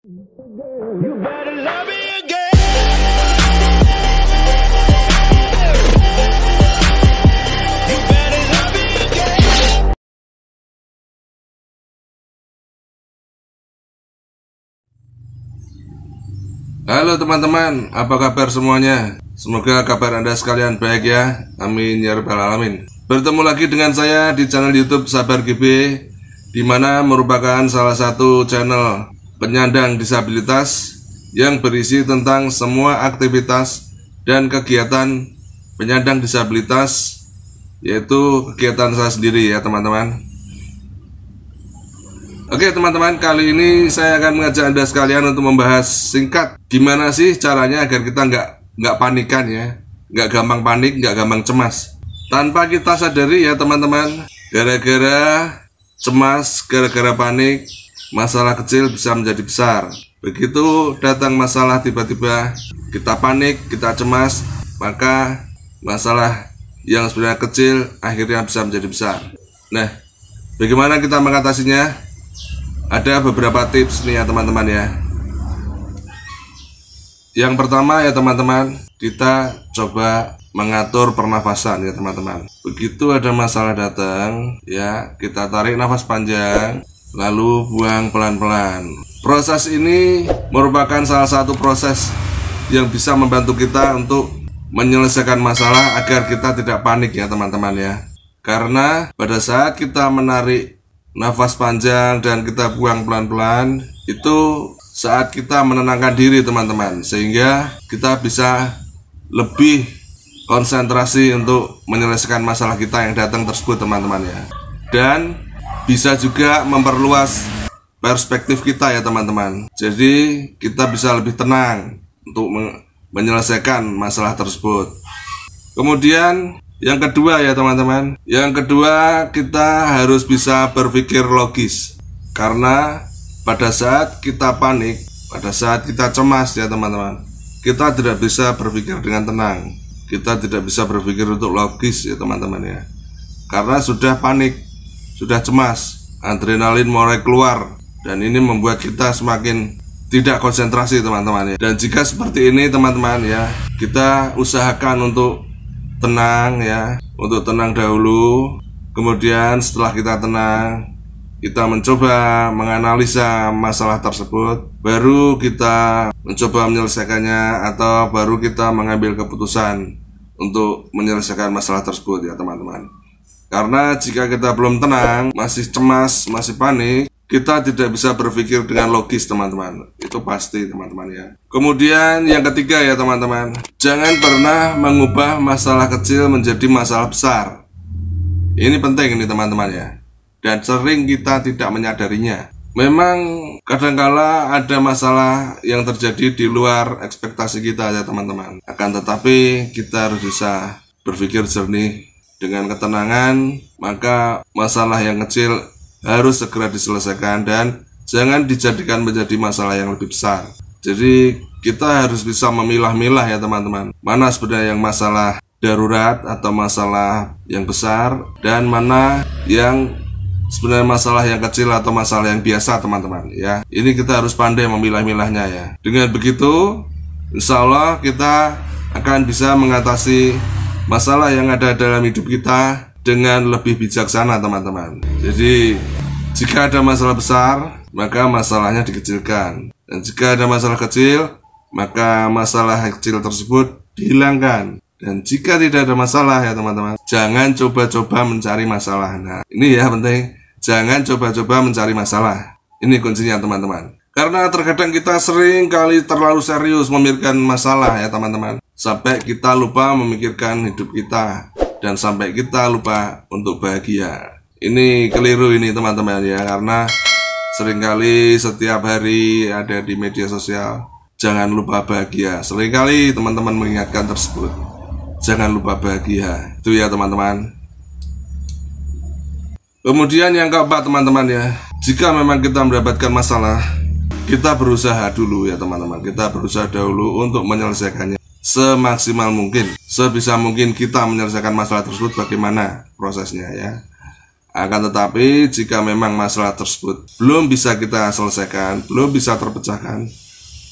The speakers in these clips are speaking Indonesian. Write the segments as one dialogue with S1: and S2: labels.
S1: You better love me again. You better love me again.
S2: Halo teman-teman, apa kabar semuanya? Semoga kabar Anda sekalian baik ya. Amin ya rabbal alamin. Bertemu lagi dengan saya di channel YouTube Sabar GB, di mana merupakan salah satu channel penyandang disabilitas yang berisi tentang semua aktivitas dan kegiatan penyandang disabilitas, yaitu kegiatan saya sendiri ya teman-teman. Oke teman-teman, kali ini saya akan mengajak Anda sekalian untuk membahas singkat gimana sih caranya agar kita nggak panikan ya, nggak gampang panik, nggak gampang cemas. Tanpa kita sadari ya teman-teman, gara-gara cemas, gara-gara panik, masalah kecil bisa menjadi besar. Begitu datang masalah tiba-tiba, kita panik, kita cemas, maka masalah yang sebenarnya kecil akhirnya bisa menjadi besar. Nah, bagaimana kita mengatasinya? Ada beberapa tips nih ya teman-teman ya. Yang pertama ya teman-teman, kita coba mengatur pernafasan ya teman-teman. Begitu ada masalah datang ya, kita tarik nafas panjang, lalu buang pelan-pelan. Proses ini merupakan salah satu proses yang bisa membantu kita untuk menyelesaikan masalah agar kita tidak panik ya teman-teman ya. Karena pada saat kita menarik nafas panjang dan kita buang pelan-pelan, itu saat kita menenangkan diri teman-teman, sehingga kita bisa lebih konsentrasi untuk menyelesaikan masalah kita yang datang tersebut teman-teman ya. Dan bisa juga memperluas perspektif kita ya teman-teman. Jadi kita bisa lebih tenang untuk menyelesaikan masalah tersebut. Kemudian yang kedua ya teman-teman, yang kedua kita harus bisa berpikir logis. Karena pada saat kita panik, pada saat kita cemas ya teman-teman, kita tidak bisa berpikir dengan tenang. Kita tidak bisa berpikir untuk logis ya teman-teman ya. Karena sudah panik, sudah cemas, adrenalin mulai keluar, dan ini membuat kita semakin tidak konsentrasi teman-teman ya. Dan jika seperti ini teman-teman ya, kita usahakan untuk tenang ya, untuk tenang dahulu. Kemudian setelah kita tenang, kita mencoba menganalisa masalah tersebut, baru kita mencoba menyelesaikannya, atau baru kita mengambil keputusan untuk menyelesaikan masalah tersebut ya teman-teman. Karena jika kita belum tenang, masih cemas, masih panik, kita tidak bisa berpikir dengan logis teman-teman. Itu pasti teman-teman ya. Kemudian yang ketiga ya teman-teman, jangan pernah mengubah masalah kecil menjadi masalah besar. Ini penting ini teman-teman ya. Dan sering kita tidak menyadarinya. Memang kadangkala ada masalah yang terjadi di luar ekspektasi kita ya teman-teman. Akan tetapi kita harus bisa berpikir jernih dengan ketenangan, maka masalah yang kecil harus segera diselesaikan dan jangan dijadikan menjadi masalah yang lebih besar. Jadi kita harus bisa memilah-milah ya teman-teman, mana sebenarnya yang masalah darurat atau masalah yang besar, dan mana yang sebenarnya masalah yang kecil atau masalah yang biasa teman-teman ya. Ini kita harus pandai memilah-milahnya ya. Dengan begitu, insya Allah kita akan bisa mengatasi masalah yang ada dalam hidup kita dengan lebih bijaksana teman-teman. Jadi jika ada masalah besar, maka masalahnya dikecilkan. Dan jika ada masalah kecil, maka masalah kecil tersebut dihilangkan. Dan jika tidak ada masalah ya teman-teman, jangan coba-coba mencari masalah. Nah ini ya penting, jangan coba-coba mencari masalah. Ini kuncinya teman-teman. Karena terkadang kita sering kali terlalu serius memikirkan masalah ya teman-teman, sampai kita lupa memikirkan hidup kita, dan sampai kita lupa untuk bahagia. Ini keliru ini teman-teman ya, karena seringkali setiap hari ada di media sosial, jangan lupa bahagia. Seringkali teman-teman mengingatkan tersebut, jangan lupa bahagia. Itu ya teman-teman. Kemudian yang keempat teman-teman ya, jika memang kita mendapatkan masalah, kita berusaha dulu ya teman-teman. Kita berusaha dahulu untuk menyelesaikannya semaksimal mungkin. Sebisa mungkin kita menyelesaikan masalah tersebut, bagaimana prosesnya ya. Akan tetapi jika memang masalah tersebut belum bisa kita selesaikan, belum bisa terpecahkan,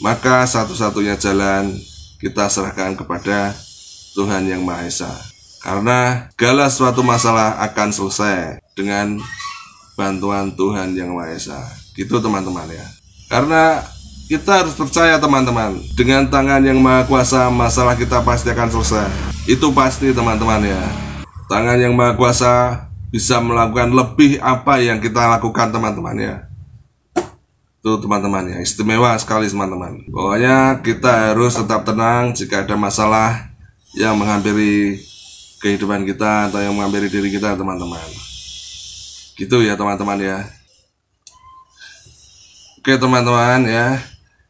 S2: maka satu-satunya jalan kita serahkan kepada Tuhan Yang Maha Esa. Karena segala suatu masalah akan selesai dengan bantuan Tuhan Yang Maha Esa. Gitu teman-teman ya. Karena kita harus percaya teman-teman, dengan tangan Yang Maha Kuasa masalah kita pasti akan selesai. Itu pasti teman-teman ya. Tangan Yang Maha Kuasa bisa melakukan lebih apa yang kita lakukan teman-teman ya. Itu teman-teman ya, istimewa sekali teman-teman. Pokoknya kita harus tetap tenang jika ada masalah yang menghampiri kehidupan kita atau yang menghampiri diri kita teman-teman. Gitu ya teman-teman ya. Oke teman-teman ya.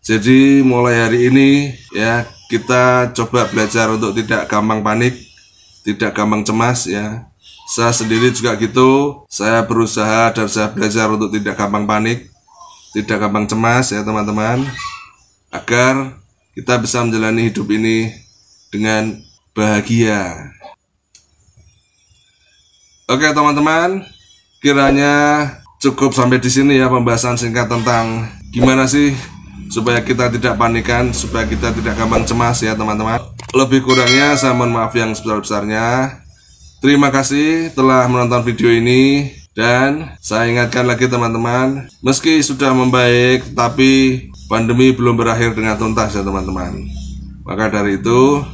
S2: Jadi mulai hari ini ya, kita coba belajar untuk tidak gampang panik, tidak gampang cemas ya. Saya sendiri juga gitu. Saya berusaha dan saya belajar untuk tidak gampang panik, tidak gampang cemas ya teman-teman, agar kita bisa menjalani hidup ini dengan bahagia. Oke teman-teman, kiranya cukup sampai di sini ya pembahasan singkat tentang gimana sih supaya kita tidak panikan, supaya kita tidak gampang cemas ya teman-teman. Lebih kurangnya saya mohon maaf yang sebesar-besarnya. Terima kasih telah menonton video ini. Dan saya ingatkan lagi teman-teman, meski sudah membaik, tapi pandemi belum berakhir dengan tuntas ya teman-teman. Maka dari itu,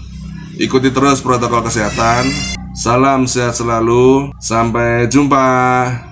S2: ikuti terus protokol kesehatan. Salam sehat selalu. Sampai jumpa.